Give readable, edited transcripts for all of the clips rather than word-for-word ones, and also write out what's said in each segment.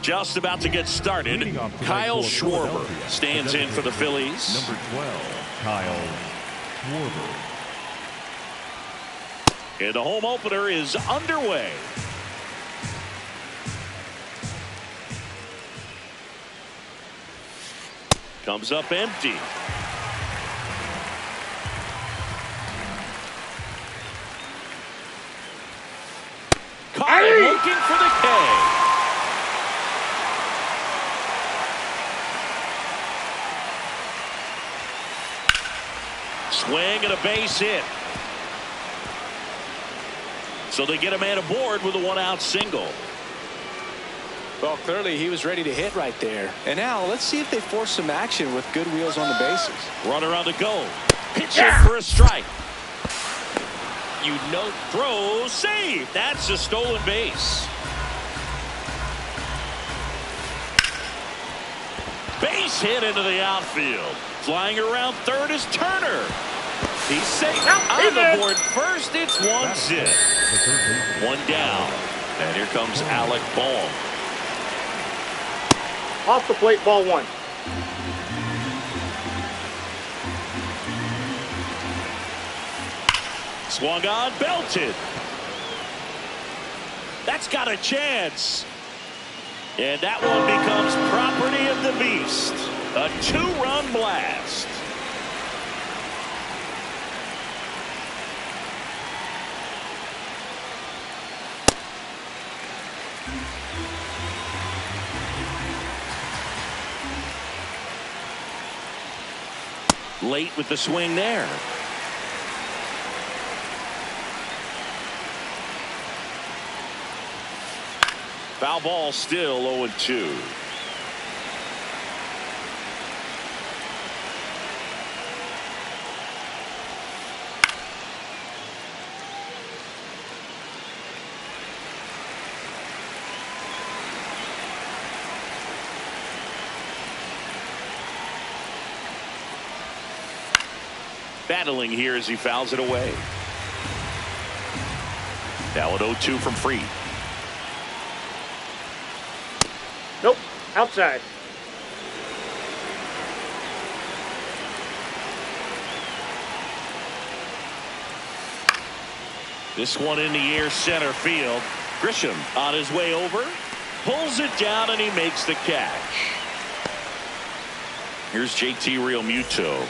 Just about to get started. Kyle Schwarber stands in for the Phillies. Number 12, Kyle Schwarber. And the home opener is underway. Comes up empty. Caught him looking for the K. Swing and a base hit. So they get a man aboard with a one-out single. Well, clearly he was ready to hit right there. And now let's see if they force some action with good wheels on the bases. Runner on the go. Pitch in for a strike. Throw, save. That's a stolen base. Base hit into the outfield. Flying around third is Turner. He's safe on the board first. It's 1-0. One down. And here comes Alec Bohm. Off the plate, ball one. Swung on, belted. That's got a chance. And that one becomes property of the beast. A two-run blast. Late with the swing there. Foul ball, still 0-2. Battling here as he fouls it away. Now at 0-2 from Fried. Nope, outside. This one in the air, center field. Grisham on his way over, pulls it down, and he makes the catch. Here's JT Realmuto.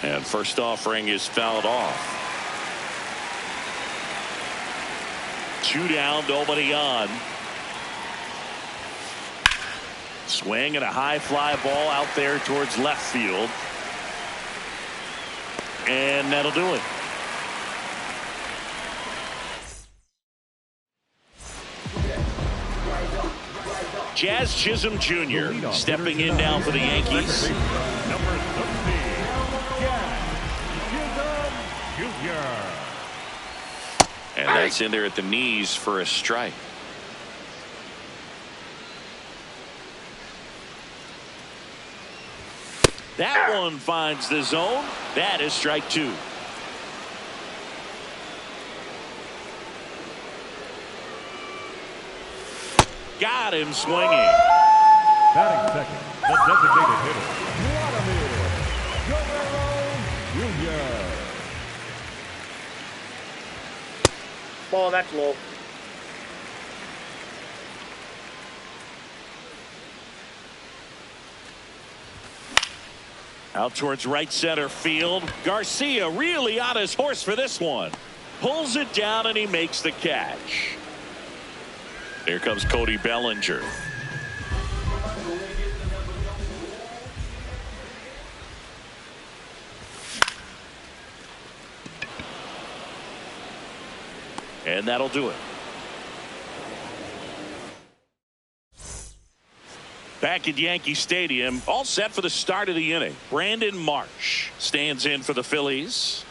And first offering is fouled off. 2 down, nobody on. Swing and a high fly ball out there towards left field. And that'll do it. Jazz Chisholm Jr. stepping in now for the Yankees. Number 13, Jazz Chisholm Jr. And that's in there at the knees for a strike. That one finds the zone. That is strike 2. Got him swinging. Batting second, the designated hitter, Vladimir Guerrero Jr. Ball, that's low. Out towards right center field. Garcia really on his horse for this one. Pulls it down and he makes the catch. Here comes Cody Bellinger. And that'll do it. Back at Yankee Stadium, all set for the start of the inning. Brandon Marsh stands in for the Phillies.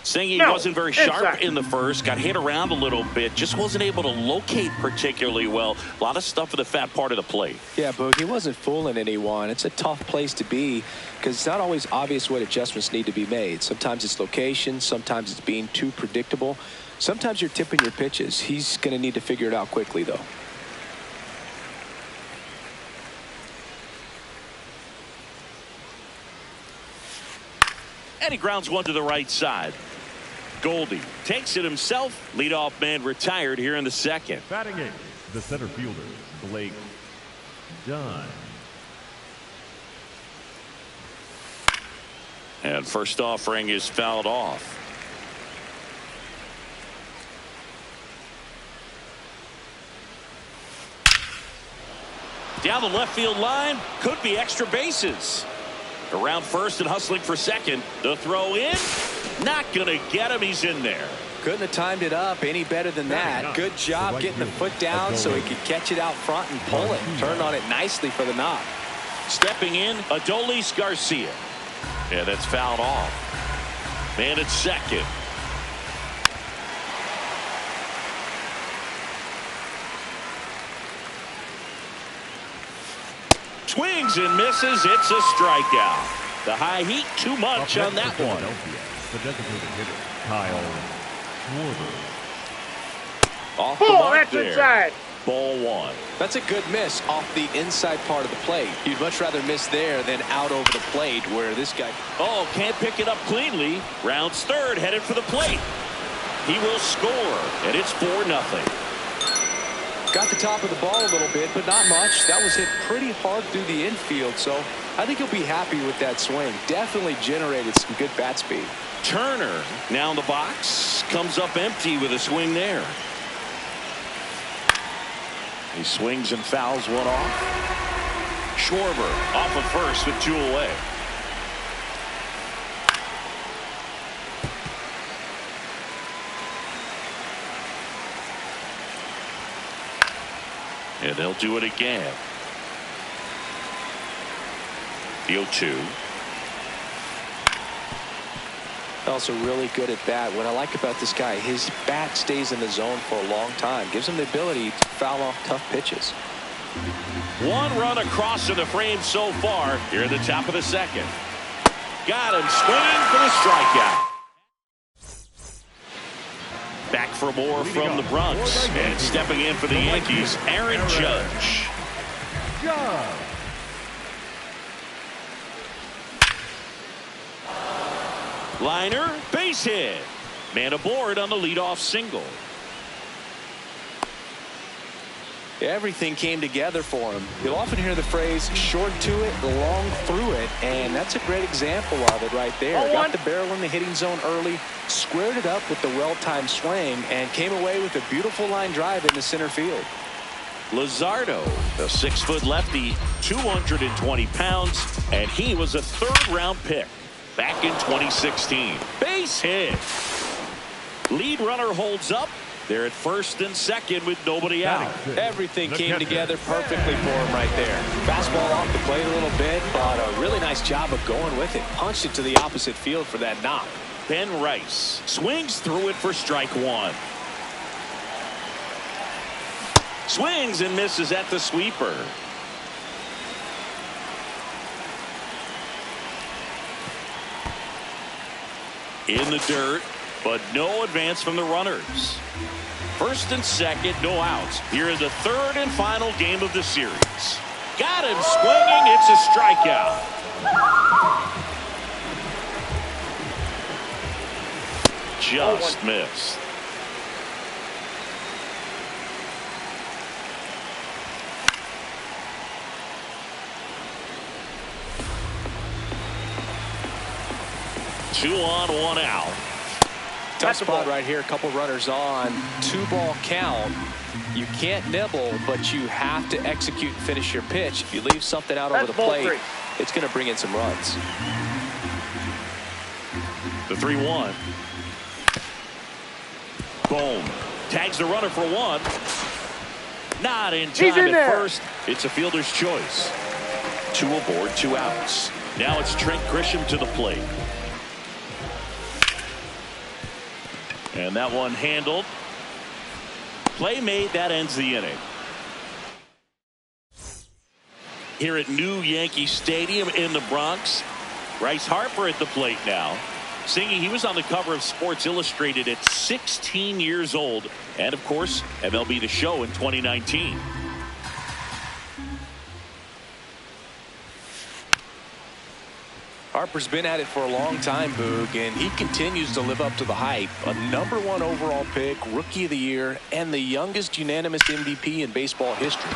Saying he No, wasn't very sharp inside. in the first, got hit around a little bit, just wasn't able to locate particularly well. A lot of stuff in the fat part of the plate. Yeah, Boog, he wasn't fooling anyone. It's a tough place to be because it's not always obvious what adjustments need to be made. Sometimes it's location. Sometimes it's being too predictable. Sometimes you're tipping your pitches. He's going to need to figure it out quickly, though. And he grounds one to the right side. Goldie takes it himself. Leadoff man retired here in the second. Batting eighth, the center fielder, Blake Dunn. And first offering is fouled off. Down the left field line, could be extra bases. Around first and hustling for second. The throw in, not going to get him. He's in there. Couldn't have timed it up any better than that. Good job getting the foot down so he could catch it out front and pull it. Turned on it nicely for the knock. Stepping in, Adolis Garcia. Yeah, that's fouled off. Man at second. Swings and misses. It's a strikeout. The high heat, too much on that one. The designated hitter, Kyle Schwarber. Off the Oh, mark that's there. inside. Ball one. That's a good miss off the inside part of the plate. You'd much rather miss there than out over the plate where this guy. Oh, can't pick it up cleanly. Rounds third, headed for the plate. He will score, and it's 4-0. Got the top of the ball a little bit, but not much. That was hit pretty hard through the infield, so I think he'll be happy with that swing. Definitely generated some good bat speed. Turner now in the box, comes up empty with a swing there. He swings and fouls one off. Schwarber off of first with 2 away. And they'll do it again. The 0-2. Also really good at bat. What I like about this guy, his bat stays in the zone for a long time. Gives him the ability to foul off tough pitches. 1 run across in the frame so far here at the top of the second. Got him swinging for the strikeout. Back for more from the Bronx. And stepping in for the Yankees, Aaron Judge. Liner, base hit. Man aboard on the leadoff single. Everything came together for him. You'll often hear the phrase short to it, long through it, and that's a great example of it right there. Got the barrel in the hitting zone early, squared it up with the well-timed swing, and came away with a beautiful line drive in the center field. Luzardo, the 6-foot lefty, 220 pounds, and he was a 3rd-round pick back in 2016. Base hit. Lead runner holds up. They're at first and second with nobody out. Everything came together perfectly for him right there. Fastball off the plate a little bit, but a really nice job of going with it. Punched it to the opposite field for that knock. Ben Rice swings through it for strike 1. Swings and misses at the sweeper. In the dirt, but no advance from the runners. First and second, no outs. Here is the 3rd and final game of the series. Got him swinging. It's a strikeout. Just missed. Two on, 1 out. Tough spot right here. A couple runners on. 2-ball count. You can't nibble, but you have to execute and finish your pitch. If you leave something out over the plate, it's going to bring in some runs. The 3-1. Boom. Tags the runner for 1. Not in time at first. It's a fielder's choice. 2 aboard, 2 outs. Now it's Trent Grisham to the plate. And that one handled. Play made. That ends the inning. Here at New Yankee Stadium in the Bronx, Bryce Harper at the plate now. Singing, he was on the cover of Sports Illustrated at 16 years old. And, of course, MLB The Show in 2019. Harper's been at it for a long time, Boog, and he continues to live up to the hype. A #1 overall pick, Rookie of the Year, and the youngest unanimous MVP in baseball history.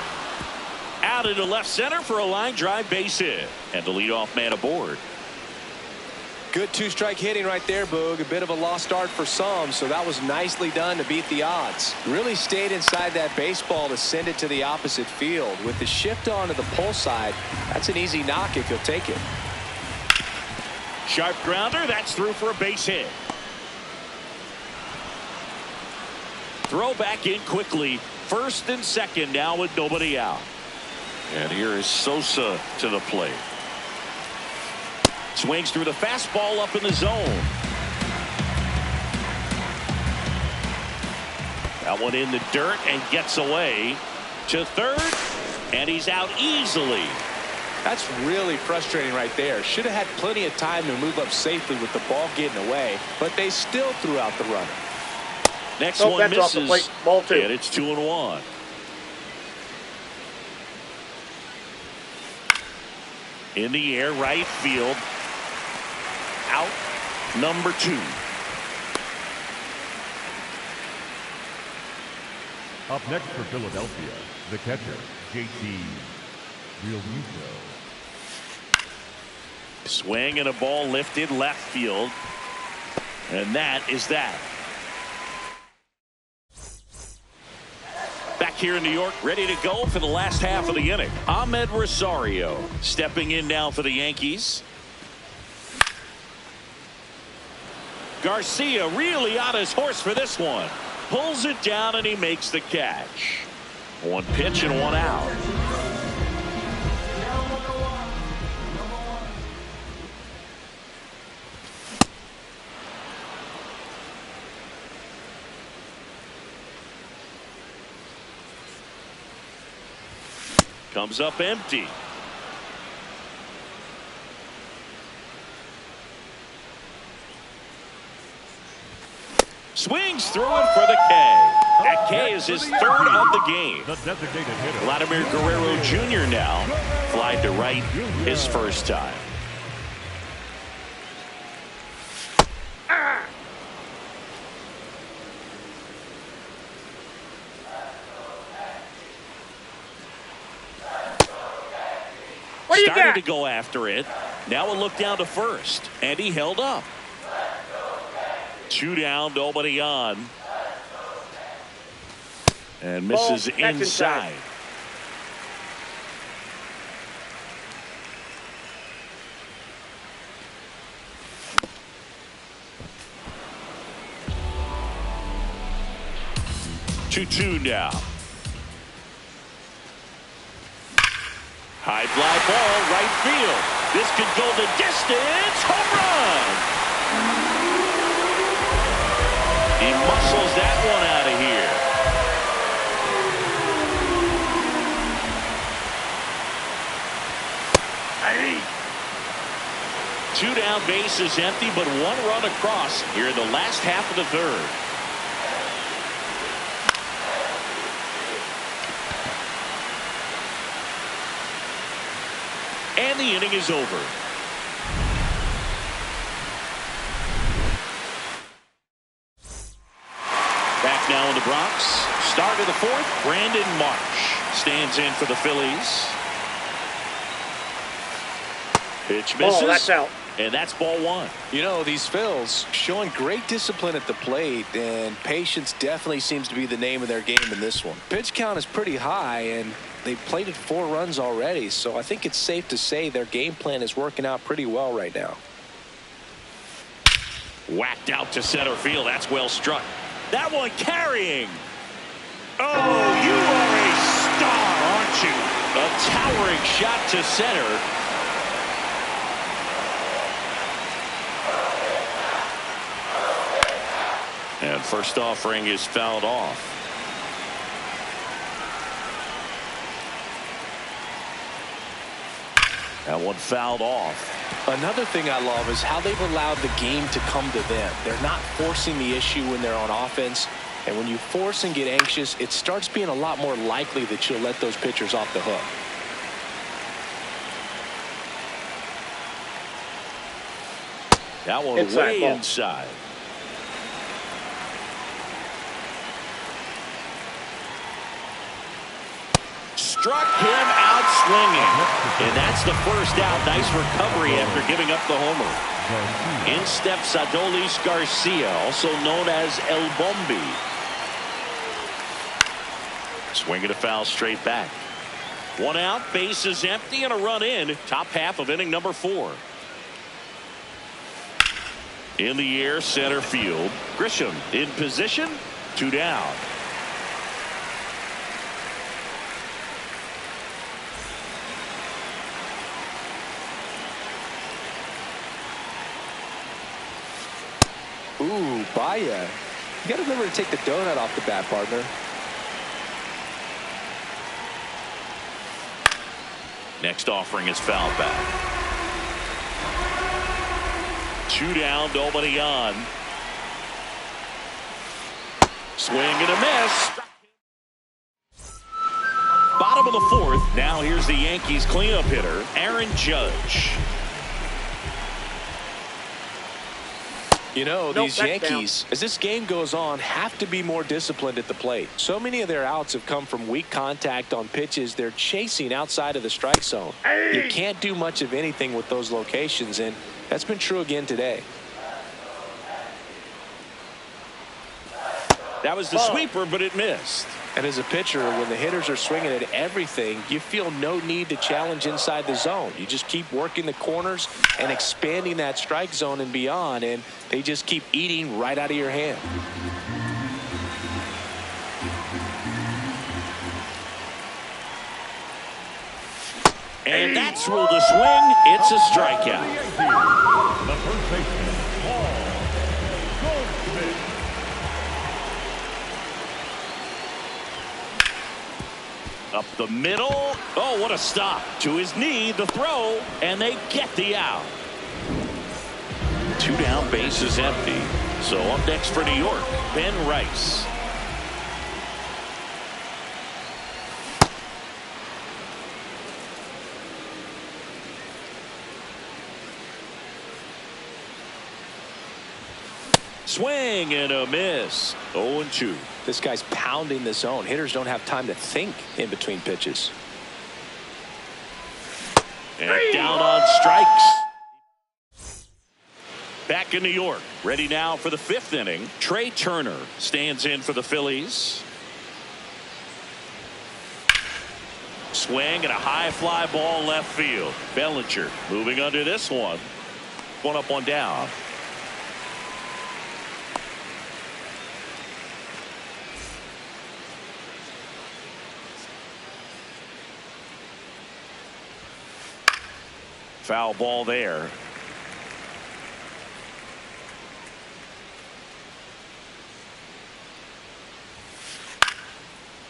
Out into left center for a line drive base hit. And the leadoff man aboard. Good two-strike hitting right there, Boog. A bit of a lost start for some, so that was nicely done to beat the odds. Really stayed inside that baseball to send it to the opposite field. With the shift onto the pull side, that's an easy knock if he'll take it. Sharp grounder. That's through for a base hit. Throw back in quickly. First and second now with nobody out. And here is Sosa to the plate. Swings through the fastball up in the zone. That one in the dirt and gets away to third. And he's out easily. That's really frustrating right there. Should have had plenty of time to move up safely with the ball getting away, but they still threw out the runner. Next one that's misses. off the plate. Ball 2. And it's 2-1. In the air, right field. Out, number 2. Up next for Philadelphia, the catcher, JT Realmuto. Swing and a ball lifted left field. And that is that. Back here in New York, ready to go for the last half of the inning. Ahmed Rosario stepping in now for the Yankees. Garcia really on his horse for this one. Pulls it down and he makes the catch. One pitch and one out. Comes up empty. Swings through it for the K. That K is his third of the game. The designated hitter, Vladimir Guerrero Jr. now flied to right his first time. Started to go after it. Now a look down to first. And he held up. 2 down, nobody on. And misses inside. Two now. High fly ball, right field. This could go the distance. Home run. He muscles that one out of here. Hey. 2 down, base is empty, but 1 run across here in the last half of the third. And the inning is over. Back now in the Bronx. Start of the 4th. Brandon Marsh stands in for the Phillies. Pitch misses. Oh, that's out. And that's ball 1. You know, these Phils showing great discipline at the plate, and patience definitely seems to be the name of their game in this one. Pitch count is pretty high, and they've plated 4 runs already, so I think it's safe to say their game plan is working out pretty well right now. Whacked out to center field. That's well struck. That one carrying. Oh, you are a star, aren't you? A towering shot to center. And And first offering is fouled off. That one fouled off. Another thing I love is how they've allowed the game to come to them. They're not forcing the issue when they're on offense. And when you force and get anxious, it starts being a lot more likely that you'll let those pitchers off the hook. That one way inside. Struck him out swinging. And that's the first out. Nice recovery after giving up the homer. In steps Adolis Garcia, also known as El Bombi. Swinging a foul straight back. One out, bases empty, and a run in. Top half of inning number 4. In the air, center field. Grisham in position. 2 down. Ooh, Baez. You got to remember to take the donut off the bat, partner. Next offering is fouled back. 2 down, nobody on. Swing and a miss. Bottom of the 4th. Now here's the Yankees cleanup hitter, Aaron Judge. You know, these Yankees, as this game goes on, have to be more disciplined at the plate. So many of their outs have come from weak contact on pitches they're chasing outside of the strike zone. You can't do much of anything with those locations, and that's been true again today. That was the sweeper, but it missed. And as a pitcher, when the hitters are swinging at everything, you feel no need to challenge inside the zone. You just keep working the corners and expanding that strike zone and beyond, and they just keep eating right out of your hand. And that's ruled a swing. It's a strikeout. The first baseman, Paul Goldschmidt. Up the middle. Oh, what a stop. To his knee, the throw, and they get the out. 2 down, bases empty. So up next for New York, Ben Rice. Swing and a miss. 0-2. This guy's pounding the zone. Hitters don't have time to think in between pitches. And down on strikes. Back in New York. Ready now for the 5th inning. Trey Turner stands in for the Phillies. Swing and a high fly ball left field. Bellinger moving under this one. 1 up, 1 down. Foul ball there.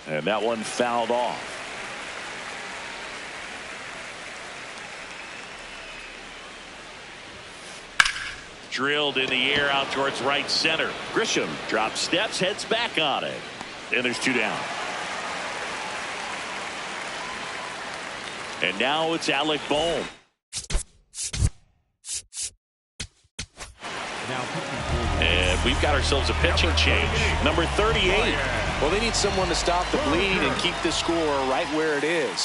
And that one fouled off. Drilled in the air out towards right center. Grisham drops steps, heads back on it. And there's 2 down. And now it's Alec Bohm. And we've got ourselves a pitching change. Number 38. Well, they need someone to stop the bleed and keep the score right where it is.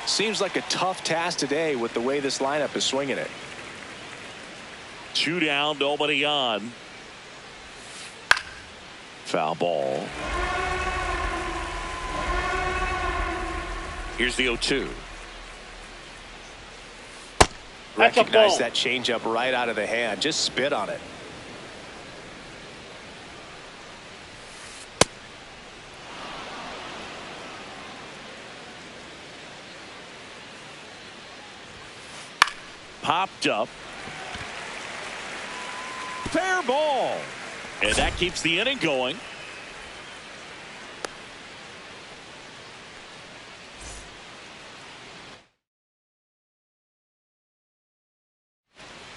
Seems like a tough task today with the way this lineup is swinging it. 2 down, nobody on. Foul ball. Here's the 0-2. Recognize that changeup right out of the hand. Just spit on it. Popped up. Fair ball. And that keeps the inning going.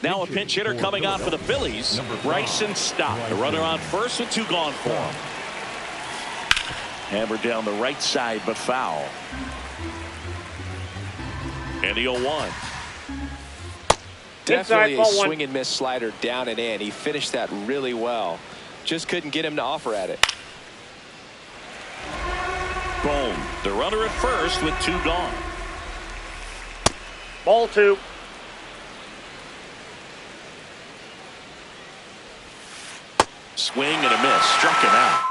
Now a pinch hitter coming on for the Phillies, Bryson Stott. The runner on first with 2 gone for him. Hammered down the right side, but foul. And the 0-1. Definitely a swing and miss slider down and in. He finished that really well. Just couldn't get him to offer at it. Boom. The runner at first with 2 gone. Ball 2. Swing and a miss. Struck him out.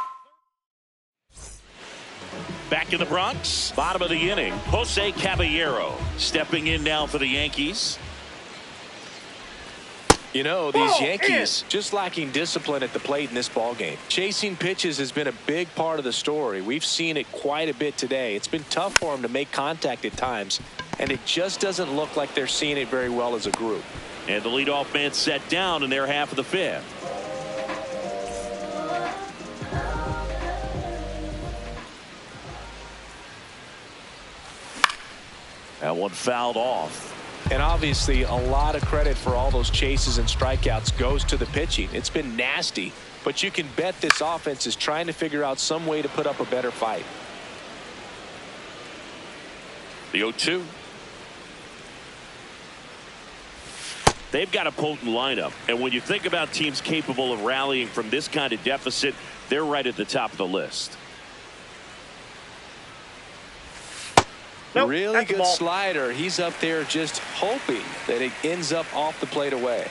Back in the Bronx, bottom of the inning, Jose Caballero stepping in now for the Yankees. You know, these Yankees just lacking discipline at the plate in this ballgame. Chasing pitches has been a big part of the story. We've seen it quite a bit today. It's been tough for them to make contact at times, and it just doesn't look like they're seeing it very well as a group. And the leadoff man set down in their half of the 5th. That one fouled off. And obviously a lot of credit for all those chases and strikeouts goes to the pitching. It's been nasty, but you can bet this offense is trying to figure out some way to put up a better fight. The 0-2. They've got a potent lineup, and when you think about teams capable of rallying from this kind of deficit, they're right at the top of the list. Nope, really good slider. He's up there just hoping that it ends up off the plate away.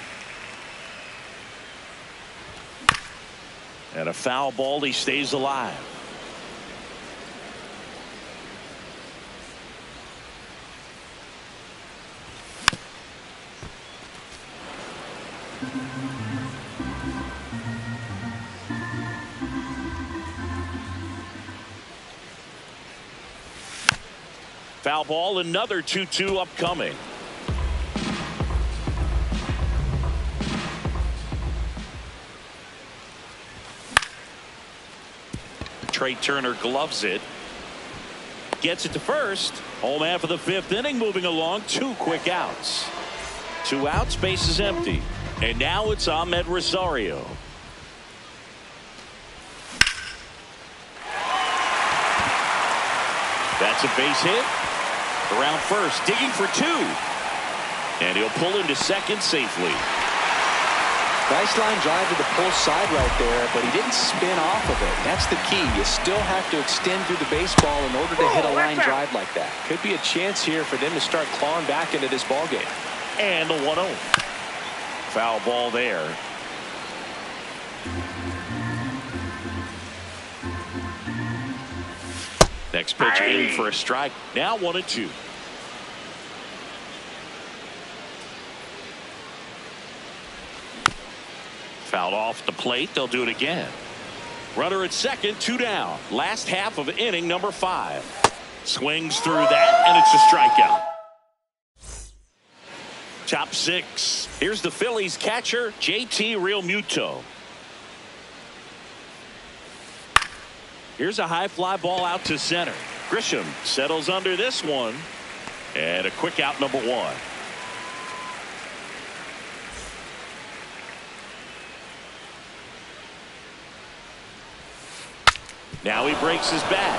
And a foul ball. He stays alive. Foul ball. Another 2-2 upcoming. Trey Turner gloves it. Gets it to first. Home half of the 5th inning moving along. 2 quick outs. 2 outs. Base is empty. And now it's Ahmed Rosario. That's a base hit. Around first, digging for 2. And he'll pull into second safely. Nice line drive to the pull side right there, but he didn't spin off of it. That's the key. You still have to extend through the baseball in order to hit a line drive like that. Could be a chance here for them to start clawing back into this ball game. And the 1-0. Foul ball there. Next pitch in for a strike. Now 1-2. Fouled off the plate. They'll do it again. Runner at second, 2 down. Last half of inning number 5. Swings through that, and it's a strikeout. Top 6. Here's the Phillies catcher, JT Realmuto. Here's a high fly ball out to center. Grisham settles under this one. And a quick out, number 1. Now he breaks his bat.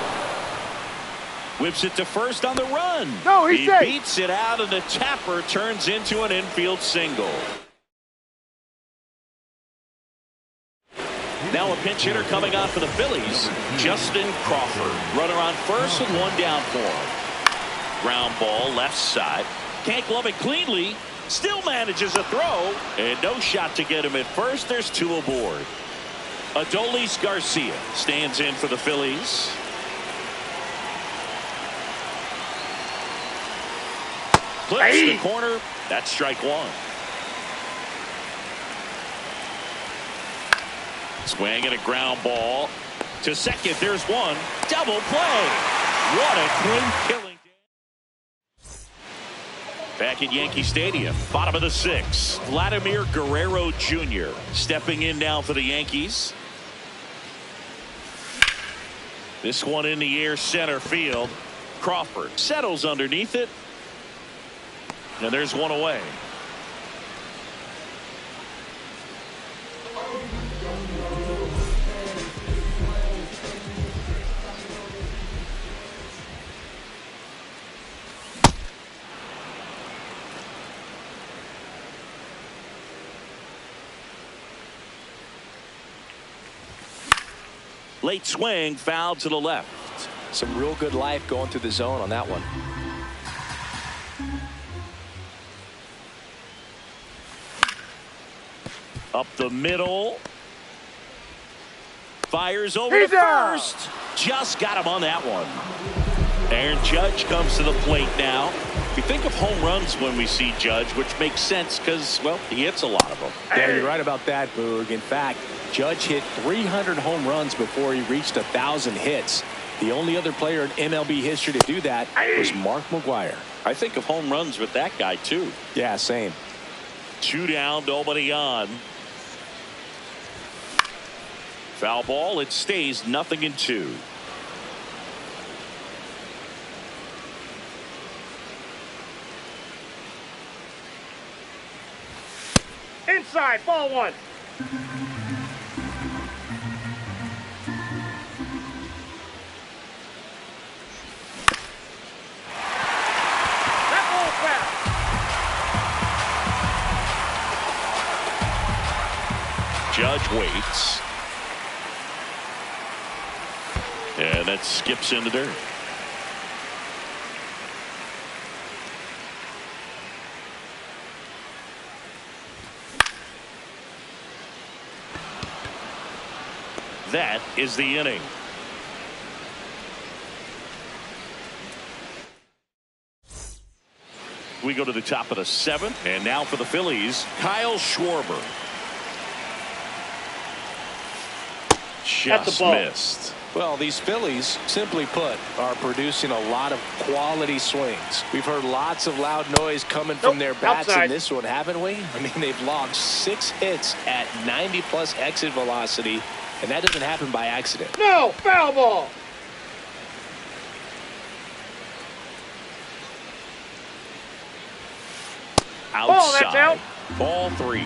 Whips it to first on the run. No, he beats it out, and the tapper turns into an infield single. Now a pinch hitter coming on for the Phillies, Justin Crawford. Runner on first with 1 down for him. Ground ball left side. Can't glove it cleanly. Still manages a throw. And no shot to get him at first. There's 2 aboard. Adolis Garcia stands in for the Phillies. Clips the corner. That's strike 1. Swing and a ground ball to second. There's 1. Double play. What a clean killing. Back at Yankee Stadium, bottom of the 6th. Vladimir Guerrero Jr. stepping in now for the Yankees. This one in the air, center field. Crawford settles underneath it. And there's one away. Late swing, foul to the left. Some real good life going through the zone on that one. Up the middle. Fires over to first. Just got him on that one. Aaron Judge comes to the plate now. We think of home runs when we see Judge, which makes sense because, well, he hits a lot of them. Yeah, you're right about that, Boog. In fact, Judge hit 300 home runs before he reached 1,000 hits. The only other player in MLB history to do that was Mark McGwire. I think of home runs with that guy, too. Yeah, same. 2 down, nobody on. Foul ball, it stays 0-2. Inside, ball 1. That ball foul. Judge waits. And that skips in the dirt. That is the inning. We go to the top of the 7th, and now for the Phillies, Kyle Schwarber. Just missed. Well, these Phillies, simply put, are producing a lot of quality swings. We've heard lots of loud noise coming from their bats in this one, haven't we? I mean, they've logged 6 hits at 90+ exit velocity, and that doesn't happen by accident. No, foul ball. Outside. That's out. Ball 3.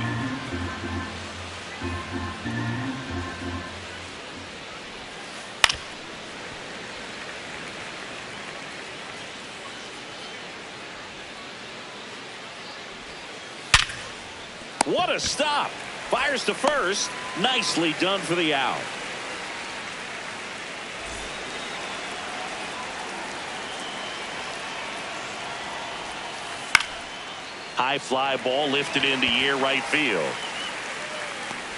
What a stop. Fires to first. Nicely done for the out. High fly ball lifted in the air, right field.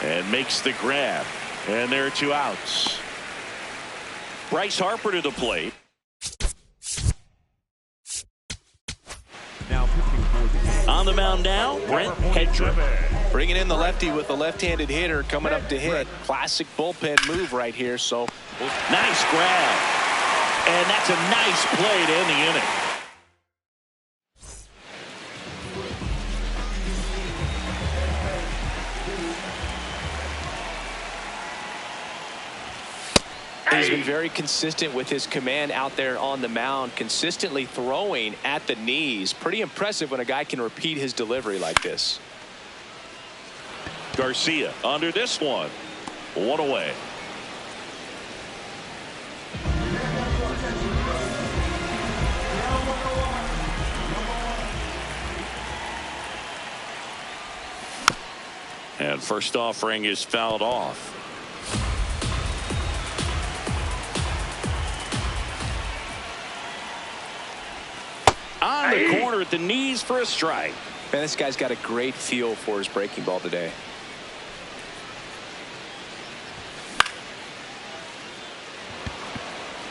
And makes the grab. And there are 2 outs. Bryce Harper to the plate. On the mound now, Brent Hedrick. Bringing in the lefty with the left-handed hitter coming up to hit. Classic bullpen move right here. So nice grab. And that's a nice play to end the inning. He's been very consistent with his command out there on the mound, consistently throwing at the knees. Pretty impressive when a guy can repeat his delivery like this. Garcia under this one. 1 away. And first offering is fouled off. On the corner at the knees for a strike. Man, this guy's got a great feel for his breaking ball today.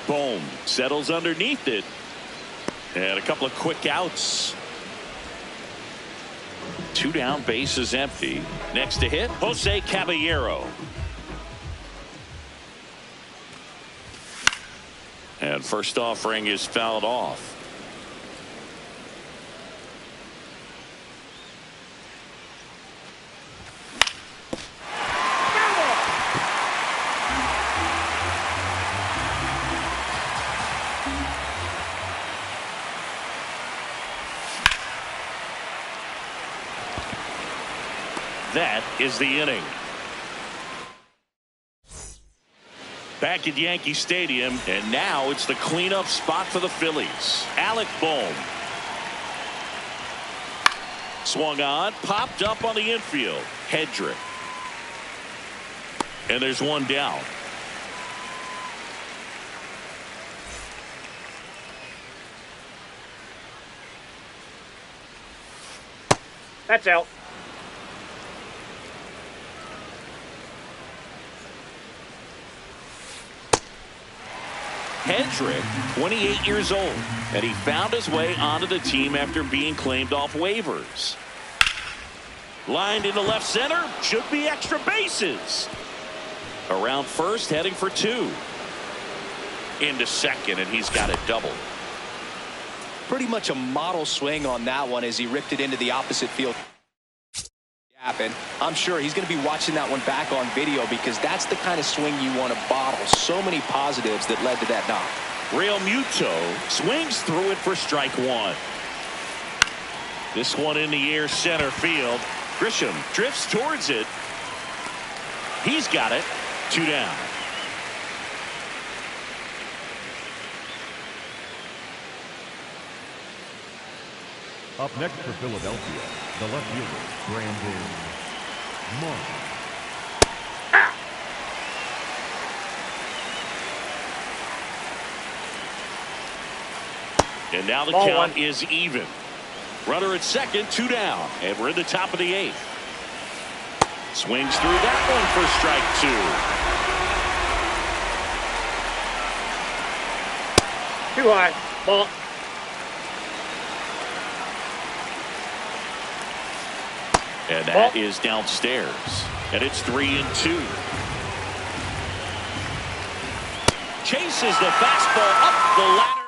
Bohm settles underneath it. And a couple of quick outs. 2 down, bases empty. Next to hit, Jose Caballero. And first offering is fouled off. that is the inning. Back at Yankee Stadium, and now it's the cleanup spot for the Phillies. Alec Bohm. Swung on, popped up on the infield. Hedrick. And there's one down. That's out. Hedrick, 28 years old, and he found his way onto the team after being claimed off waivers. Lined into left center, should be extra bases. Around first, heading for two. Into second, and he's got it doubled. Pretty much a model swing on that one as he ripped it into the opposite field. And I'm sure he's going to be watching that one back on video because that's the kind of swing you want to bottle. So many positives that led to that knock. Real Muto swings through it for strike one. This one in the air center field. Grisham drifts towards it. He's got it. Two down. Up next for Philadelphia, the left fielder, Brandon Marsh. And now the Ball count one. is even. Runner at second, two down, and we're in the top of the eighth. Swings through that one for strike two. Too high. Ball. And that is downstairs. And it's 3-2. Chases the fastball up the ladder.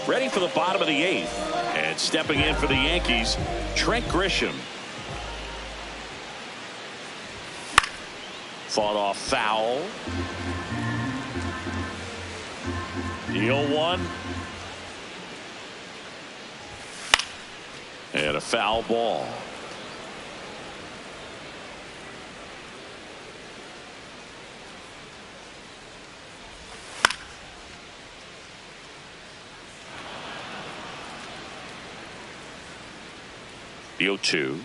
Ready for the bottom of the eighth. And stepping in for the Yankees, Trent Grisham. Fought off foul. The 0-1. And a foul ball. The 0-2.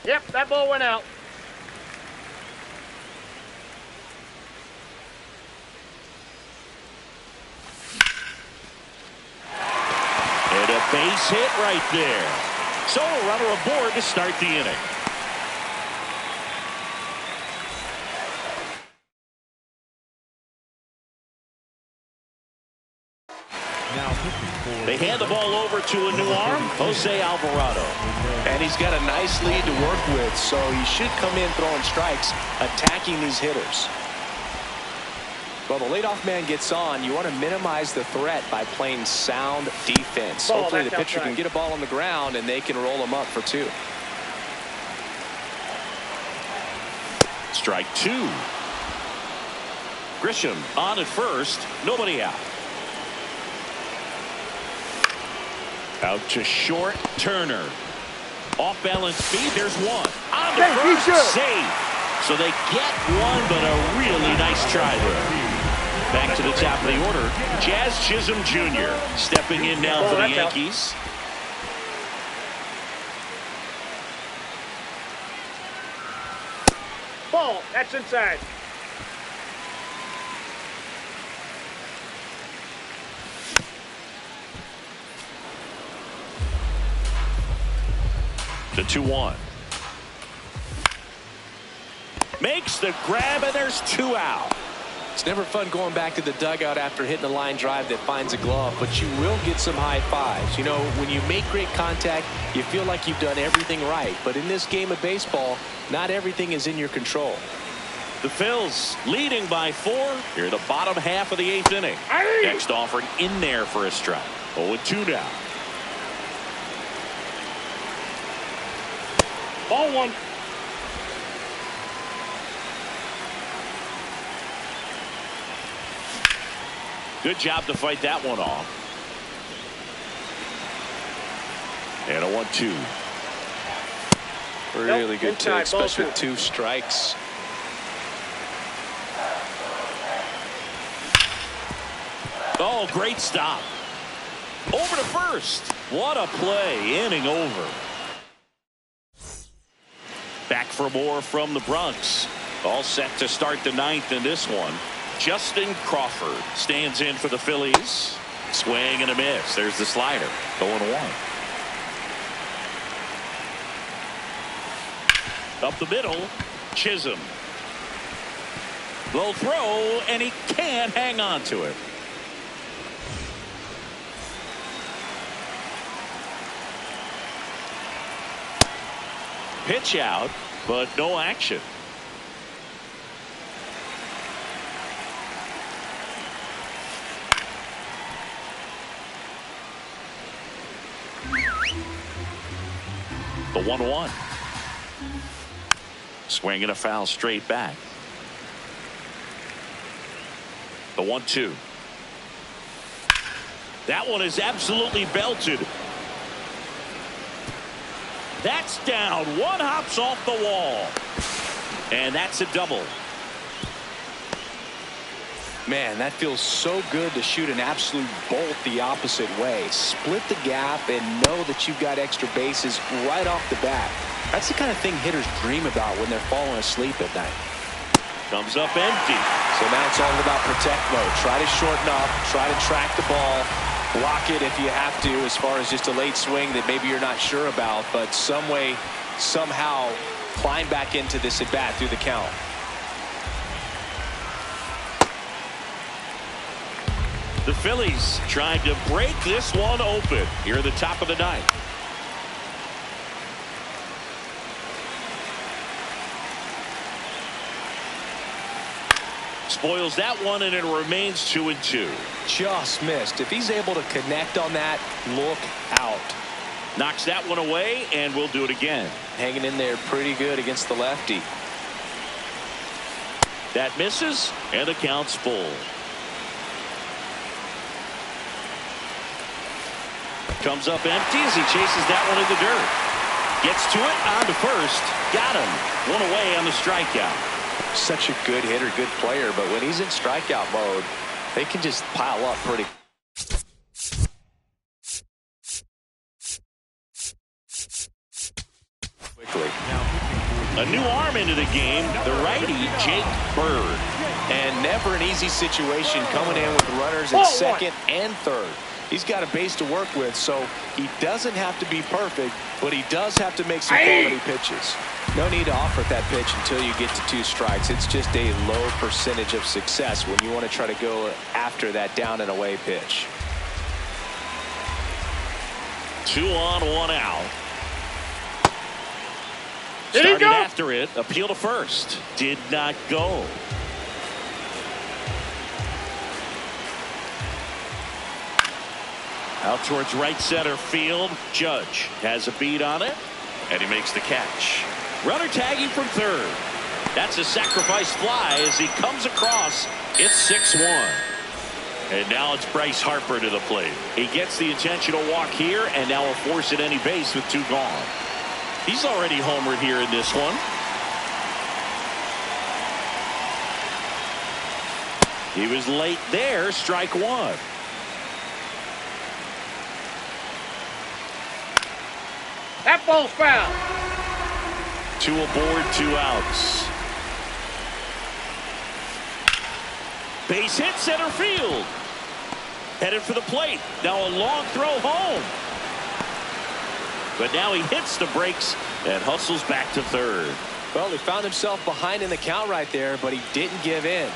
Yep, that ball went out. And a base hit right there. So a runner aboard to start the inning. They hand the ball over to a new arm, Jose Alvarado. And he's got a nice lead to work with, so he should come in throwing strikes, attacking these hitters. Well, the leadoff man gets on. You want to minimize the threat by playing sound defense. Ball, hopefully the that's pitcher outside. can get a ball on the ground and they can roll him up for two. Strike two. Grisham on at first, nobody out. Out to short, Turner. Off balance speed, there's one. On the first, save. So they get one, but a really nice try there. Back to the top of the order, Jazz Chisholm Jr. stepping in now for the Yankees. Ball, that's inside. The 2-1. Makes the grab, and there's two out. It's never fun going back to the dugout after hitting a line drive that finds a glove, but you will get some high fives. You know, when you make great contact, you feel like you've done everything right. But in this game of baseball, not everything is in your control. The Phils leading by 4 here in the bottom half of the 8th inning. Next offering in there for a strike. 0-2 now. Ball one. Good job to fight that one off. And a 1-2. Really good inside, take, especially ball with 2 strikes. Oh, great stop. Over to first. What a play. Inning over. Back for more from the Bronx. All set to start the 9th in this one. Justin Crawford stands in for the Phillies. Swing and a miss. There's the slider. 0-1. Up the middle, Chisholm. Low throw, and he can't hang on to it. Pitch out, but no action. The 1-1. Swing and a foul straight back. The 1-2. That one is absolutely belted. That's down. One hops off the wall. And that's a double. Man, that feels so good to shoot an absolute bolt the opposite way. Split the gap and know that you've got extra bases right off the bat. That's the kind of thing hitters dream about when they're falling asleep at night. Comes up empty. So now it's all about protect mode. Try to shorten up, try to track the ball, block it if you have to, as far as just a late swing that maybe you're not sure about, but some way, somehow climb back into this at bat through the count. The Phillies trying to break this one open here at the top of the 9th. Spoils that one, and it remains 2-2. Just missed. If he's able to connect on that, look out. Knocks that one away, and we'll do it again. Hanging in there pretty good against the lefty. That misses, and the count's full. Comes up empty as he chases that one in the dirt. Gets to it, on to first. Got him. One away on the strikeout. Such a good hitter, good player, but when he's in strikeout mode, they can just pile up pretty quickly. A new arm into the game, the righty Jake Bird. And never an easy situation coming in with runners at second and third. He's got a base to work with, so he doesn't have to be perfect, but he does have to make some quality pitches. No need to offer that pitch until you get to 2 strikes. It's just a low percentage of success when you want to try to go after that down and away pitch. 2 on, 1 out. Did he Started go? after it. Appeal to first. Did not go. Out towards right center field. Judge has a beat on it, and he makes the catch. Runner tagging from third. That's a sacrifice fly as he comes across. It's 6-1. And now it's Bryce Harper to the plate. He gets the intentional walk here, and now will force at any base with 2 gone. He's already homered here in this one. He was late there. Strike 1. That ball's foul. 2 aboard, 2 outs. Base hit center field. Headed for the plate. Now a long throw home. But now he hits the brakes and hustles back to third. Well, he found himself behind in the count right there, but he didn't give in.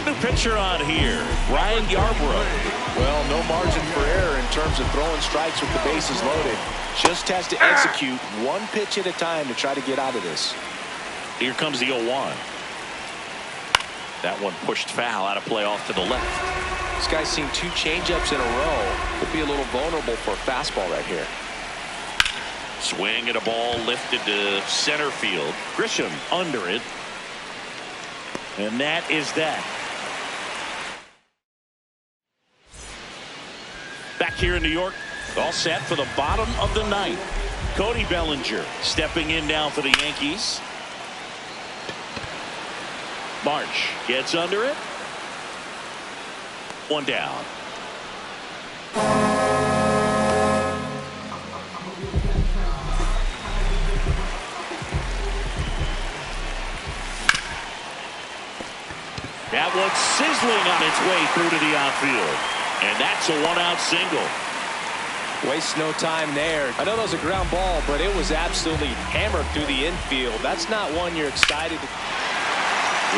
New pitcher on here, Ryan Yarbrough. Well, no margin for error in terms of throwing strikes with the bases loaded. Just has to execute one pitch at a time to try to get out of this. Here comes the 0-1. That one pushed foul, out of play off to the left. This guy's seen 2 changeups in a row. Could be a little vulnerable for a fastball right here. Swing and a ball lifted to center field. Grisham under it. And that is that. Back here in New York, all set for the bottom of the ninth. Cody Bellinger stepping in now for the Yankees. March gets under it. One down. That one's sizzling on its way through to the outfield. And that's a one-out single. Waste no time there. I know that was a ground ball, but it was absolutely hammered through the infield. That's not one you're excited to.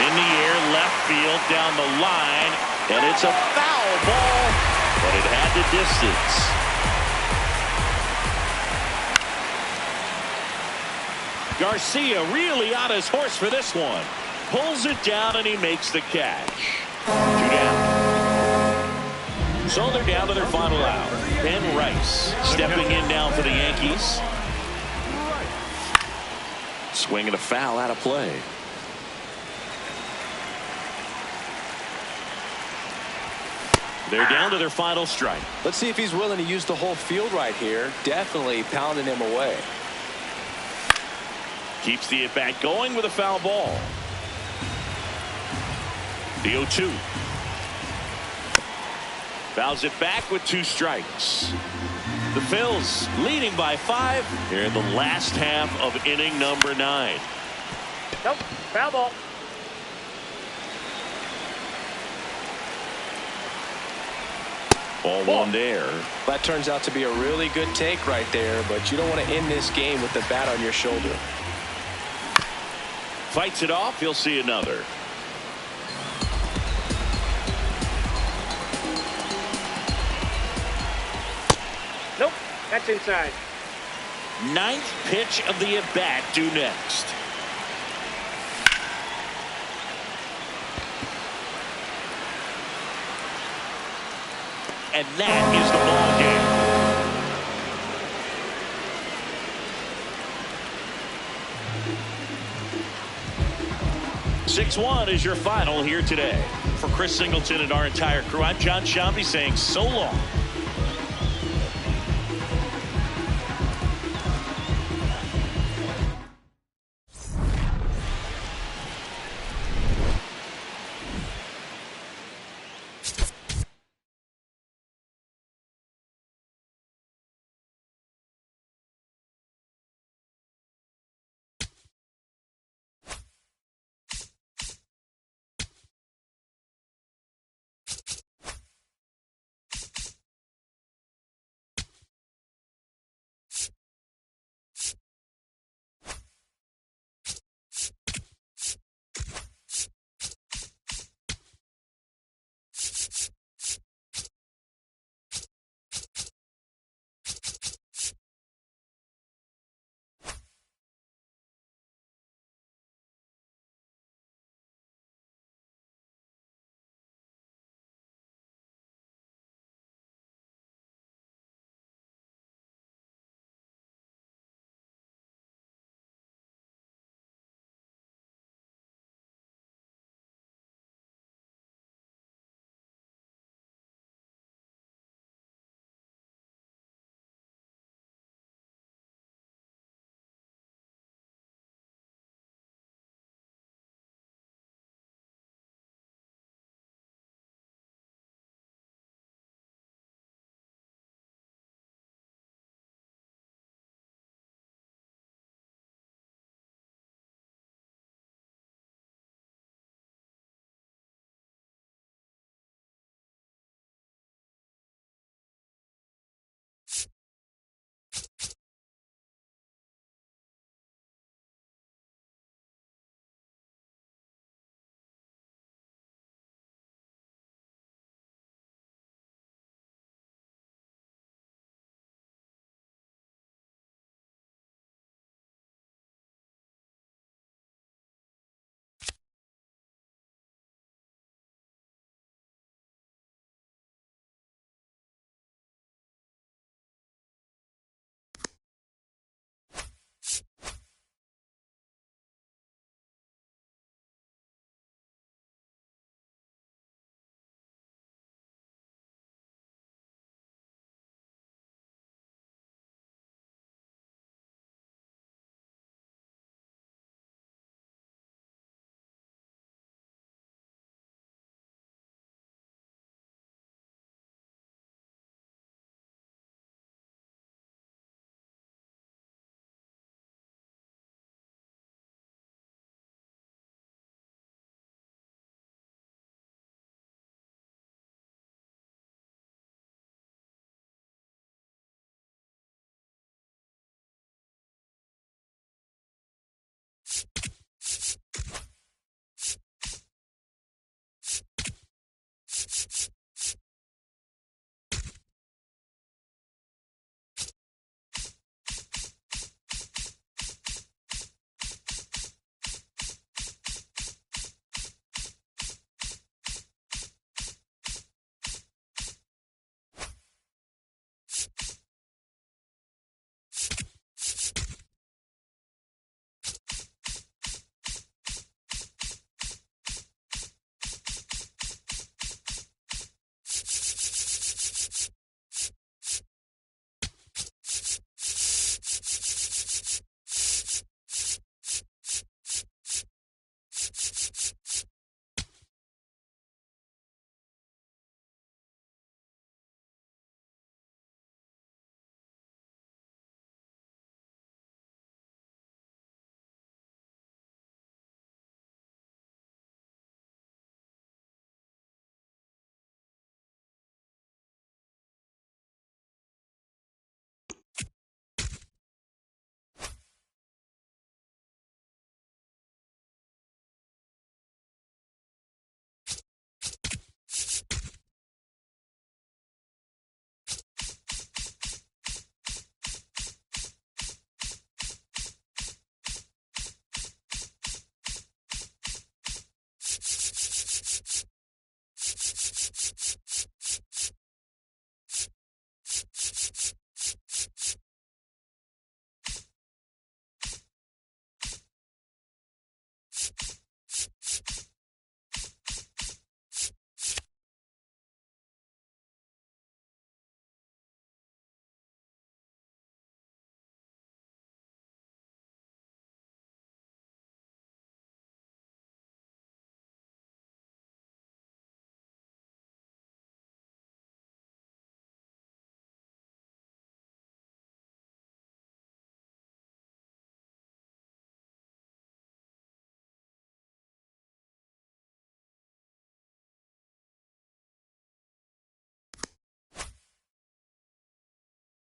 In the air, left field, down the line, and it's a foul ball, but it had the distance. Garcia really on his horse for this one. Pulls it down and he makes the catch. 2 down. So they're down to their final out. Ben Rice stepping in now for the Yankees. Swinging a foul out of play. They're down to their final strike. Let's see if he's willing to use the whole field right here. Definitely pounding him away. Keeps the at-bat going with a foul ball. The 0-2. Fouls it back with 2 strikes. The Phils leading by 5 here in the last half of inning number 9. Nope. Foul ball. Ball one there. That turns out to be a really good take right there, but you don't want to end this game with the bat on your shoulder. Fights it off. He'll see another. Nope. That's inside. 9th pitch of the at-bat due next. And that is the ball game. 6-1 is your final here today. For Chris Singleton and our entire crew, I'm John Sciambi saying so long.